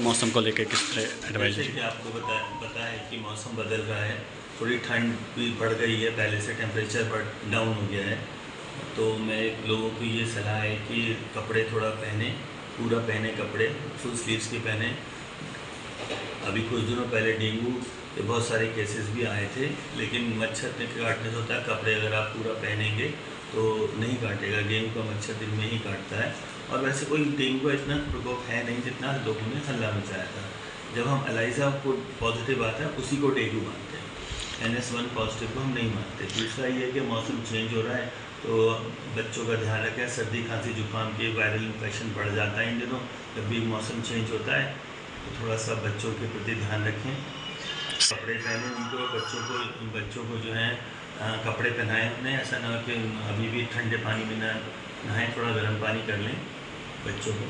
मौसम को लेकर किस तरह एडवाइस? जैसे कि आपको पता है कि मौसम बदल रहा है, थोड़ी ठंड भी बढ़ गई है, पहले से टेम्परेचर डाउन हो गया है। तो मैं लोगों को ये सलाह है कि कपड़े थोड़ा पहने, पूरा पहने कपड़े, फुल स्लीव्स के पहने। अभी कुछ दिनों पहले डेंगू के बहुत सारे केसेस भी आए थे, लेकिन मच्छर के काटने से होता है। कपड़े अगर आप पूरा पहनेंगे तो नहीं काटेगा, डेंगू का मच्छर दिन में ही काटता है। और वैसे कोई डेंगू का इतना प्रकोप है नहीं जितना लोगों ने हल्ला मचाया था। जब हम एलाइजा को पॉजिटिव आता है उसी को डेंगू मानते हैं, NS1 पॉजिटिव को हम नहीं मानते। दूसरा ये है कि मौसम चेंज हो रहा है तो बच्चों का ध्यान रखें। सर्दी खांसी जुकाम के वायरल इन्फेक्शन बढ़ जाता है इन दिनों, जब भी मौसम चेंज होता है तो थोड़ा सा बच्चों के प्रति ध्यान रखें। कपड़े पहने उनको, बच्चों को जो है कपड़े पहनाएं उन्हें। ऐसा ना हो कि अभी भी ठंडे पानी में ना नहाएं, थोड़ा गर्म पानी कर लें बच्चों को।